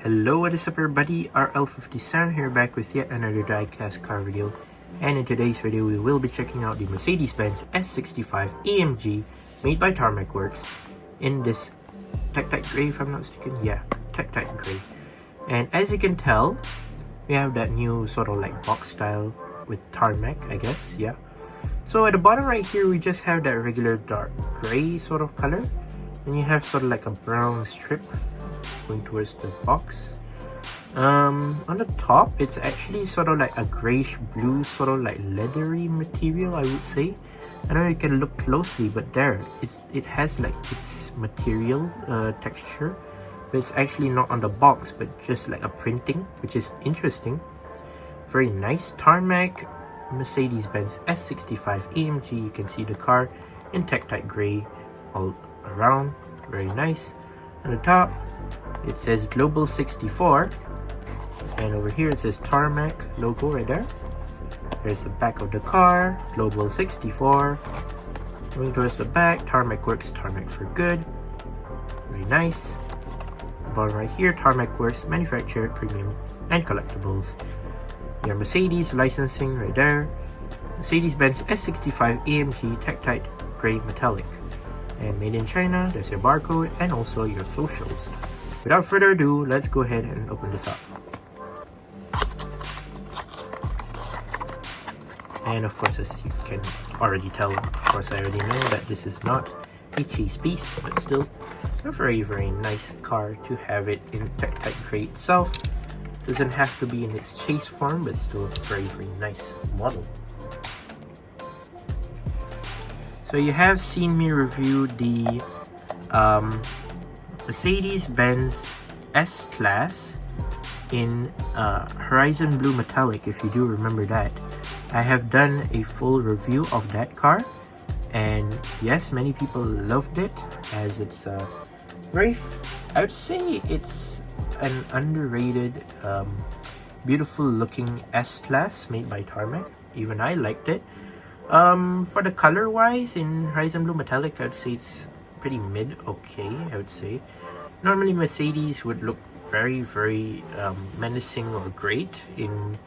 Hello, what is up everybody, RL57 here back with yet another diecast car video, and in today's video we will be checking out the Mercedes-Benz S65 AMG made by Tarmac Works in this Tectite Grey, if I'm not mistaken. Yeah, Tectite Grey. And as you can tell, we have that new sort of like box style with Tarmac, I guess. Yeah, so at the bottom right here we just have that regular dark gray sort of color, and you have sort of like a brown strip going towards the box. On the top it's actually sort of like a grayish blue, sort of like leathery material, I would say. I don't know if you can look closely, but there it has like its material texture, but it's actually not on the box but just like a printing, which is interesting. Very nice. Tarmac Mercedes-Benz S65 AMG. You can see the car in Tectite Grey all around. Very nice. On the top it says Global 64, and over here it says Tarmac logo right there. There's the back of the car, Global 64. Moving towards the back, Tarmac Works, Tarmac for good. Very nice. Bottom right here, Tarmac Works, manufactured, premium, and collectibles. Your Mercedes licensing right there. Mercedes-Benz S65 AMG Tectite Grey Metallic. And made in China. There's your barcode and also your socials. Without further ado, let's go ahead and open this up. And of course, as you can already tell, of course I already know that this is not a chase piece, but still a very nice car to have it in Tectite Grey itself. Doesn't have to be in its chase form, but still very nice model. So you have seen me review the Mercedes-Benz S-Class in Horizon Blue Metallic, if you do remember that. I have done a full review of that car, and yes, many people loved it, as it's a very, I would say it's an underrated, beautiful looking S-Class made by Tarmac. Even I liked it. For the color wise, in Horizon Blue Metallic, I'd say it's pretty mid okay, I would say. Normally Mercedes would look very menacing or great in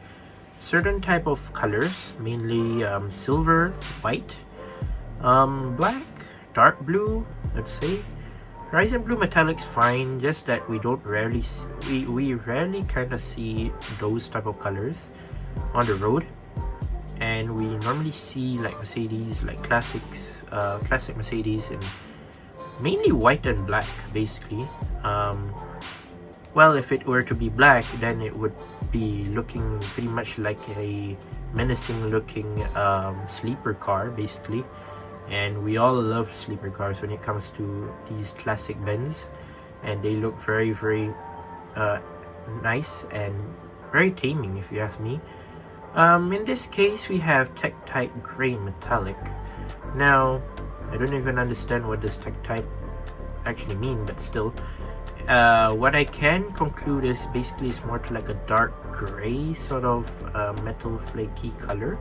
certain type of colors, mainly silver, white, black, dark blue, I'd say. Horizon Blue Metallic's fine, just that we rarely kind of see those type of colors on the road. And we normally see like Mercedes, like classic Mercedes, in mainly white and black, basically. Well, if it were to be black, then it would be looking pretty much like a menacing looking sleeper car, basically. And we all love sleeper cars when it comes to these classic Benz, and they look very nice and very taming, if you ask me. In this case, we have Tectite Grey Metallic. Now, I don't even understand what this Tectite actually mean, but still, what I can conclude is basically it's more to like a dark gray sort of metal flaky color,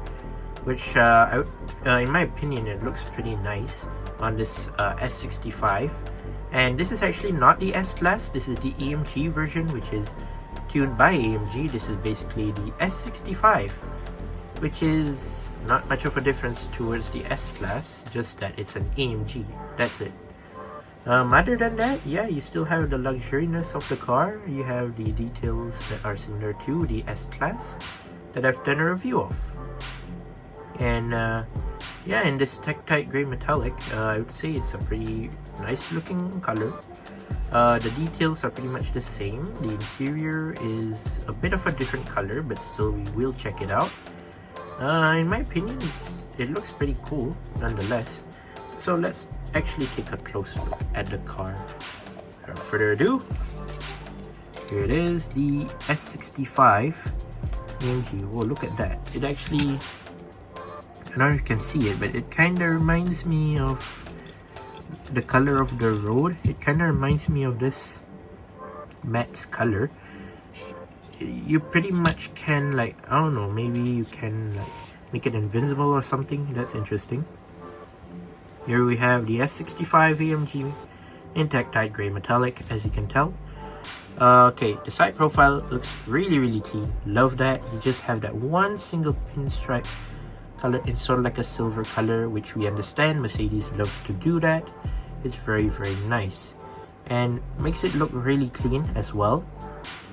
which in my opinion it looks pretty nice on this S65. And this is actually not the S-Class, this is the AMG version, which is tuned by AMG. This is basically the S65, which is not much of a difference towards the S-Class, just that it's an AMG, that's it. Other than that, yeah, you still have the luxuriness of the car. You have the details that are similar to the S-Class that I've done a review of. And yeah, in this Tectite Grey Metallic, I would say it's a pretty nice looking color. The details are pretty much the same. The interior is a bit of a different color, but still we will check it out. In my opinion, it looks pretty cool nonetheless. So let's actually take a close look at the car. Without further ado, here it is, the S65 AMG. Oh, look at that. It actually, I don't know if you can see it, but it kind of reminds me of the color of the road. It kind of reminds me of this matte color. You pretty much can, like, I don't know, maybe you can like make it invisible or something. That's interesting. Here we have the S65 AMG in Tectite Grey Metallic, as you can tell. Okay, the side profile looks really clean. Love that. You just have that one single pinstripe color in sort of like a silver color, which we understand Mercedes loves to do that. It's very nice and makes it look really clean as well.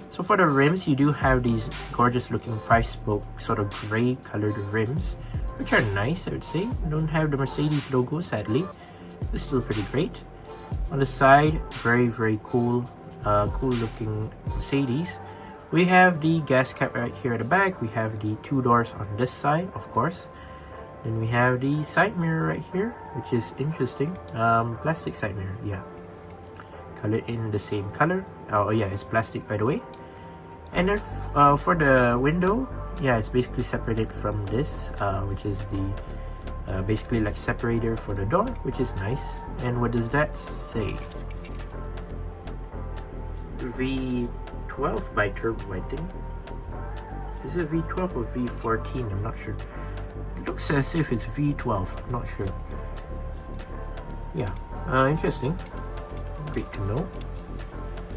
So for the rims, you do have these gorgeous looking 5-spoke sort of gray colored rims, which are nice, I would say. Don't have the Mercedes logo, sadly. It's still pretty great. On the side, very cool looking Mercedes. We have the gas cap right here at the back. We have the 2 doors on this side, of course. Then we have the side mirror right here, which is interesting. Plastic side mirror, yeah. Colored in the same color. Oh yeah, it's plastic, by the way. And then for the window, yeah, it's basically separated from this, which is the basically like separator for the door, which is nice. And what does that say? V12 by turbo, I think. Is it V12 or V14? I'm not sure. It looks as if it's V12. I'm not sure. Yeah, interesting. Great to know.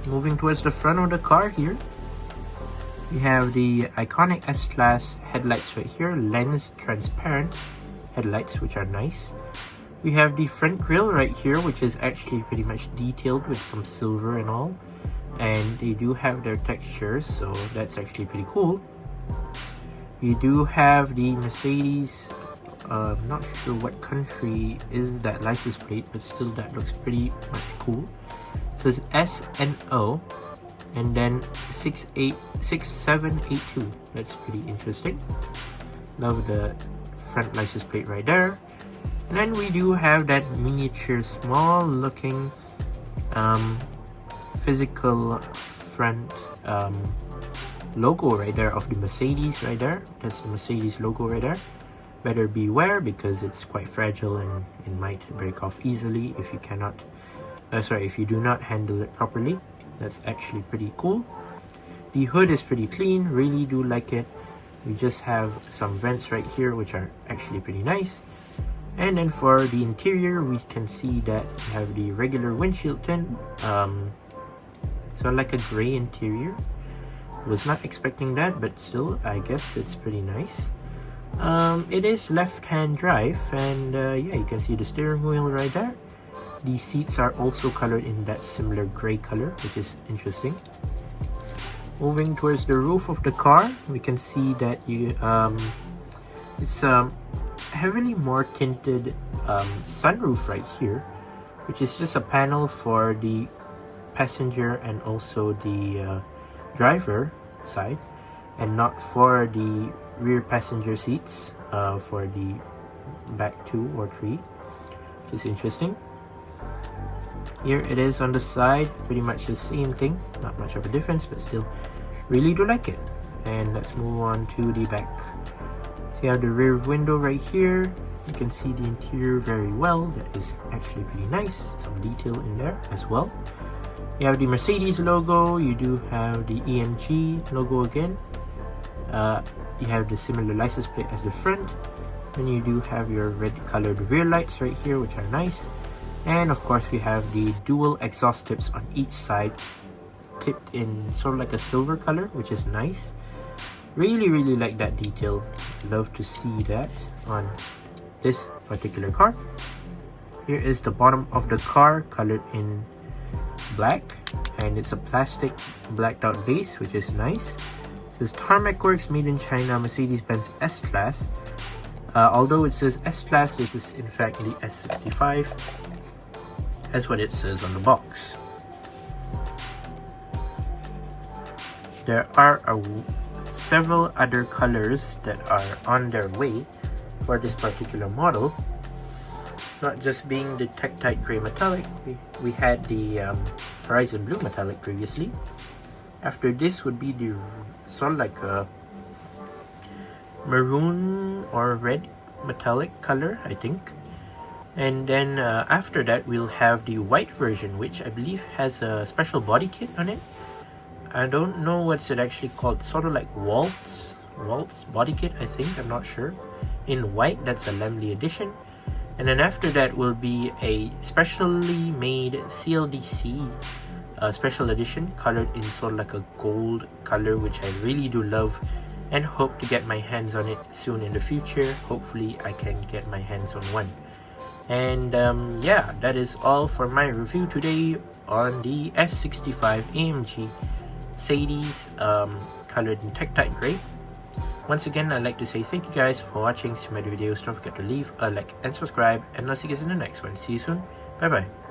Moving towards the front of the car here, we have the iconic S-Class headlights right here, lens transparent headlights, which are nice. We have the front grille right here, which is actually pretty much detailed with some silver and all, and they do have their textures, so that's actually pretty cool. You do have the Mercedes, I'm not sure what country is that license plate, but still that looks pretty much cool. It says SNO and then 6782. That's pretty interesting. Love the front license plate right there. And then we do have that miniature small looking physical front logo right there of the Mercedes right there. That's the Mercedes logo right there. Better beware because it's quite fragile and it might break off easily if you cannot if you do not handle it properly. That's actually pretty cool. The hood is pretty clean, really do like it. We just have some vents right here which are actually pretty nice. And then for the interior, we can see that we have the regular windshield tint, so like a gray interior. Was not expecting that, but still I guess it's pretty nice. It is left-hand drive, and yeah, you can see the steering wheel right there. The seats are also colored in that similar gray color, which is interesting. Moving towards the roof of the car, we can see that it's heavily more tinted sunroof right here, which is just a panel for the passenger and also the driver side, and not for the rear passenger seats, for the back 2 or 3, which is interesting. Here it is on the side, pretty much the same thing, not much of a difference, but still really do like it. And let's move on to the back. So you have the rear window right here. You can see the interior very well. That is actually pretty nice, some detail in there as well. You have the Mercedes logo, you do have the AMG logo again. You have the similar license plate as the front, and you do have your red colored rear lights right here, which are nice. And of course we have the dual exhaust tips on each side, tipped in sort of like a silver color, which is nice. Really like that detail. Love to see that on this particular car. Here is the bottom of the car, colored in black, and it's a plastic blacked out base, which is nice. It says Tarmac Works, made in China, Mercedes-Benz S-Class. Although it says S-Class, this is in fact the S65. That's what it says on the box. There are several other colors that are on their way for this particular model. Not just being the Tectite Gray Metallic, we had the Horizon Blue Metallic previously. After this would be the sort of like a maroon or red metallic color, I think. And then after that we'll have the white version, which I believe has a special body kit on it. I don't know what's it actually called, sort of like Waltz body kit, I think, I'm not sure. In white, that's a Lamley edition. And then after that will be a specially made CLDC special edition, colored in sort of like a gold color, which I really do love and hope to get my hands on it soon in the future. Hopefully I can get my hands on one. And yeah, that is all for my review today on the S65 AMG Mercedes, colored in Tectite Gray. Once again, I'd like to say thank you guys for watching some of my videos. Don't forget to leave a like and subscribe, and I'll see you guys in the next one. See you soon. Bye bye.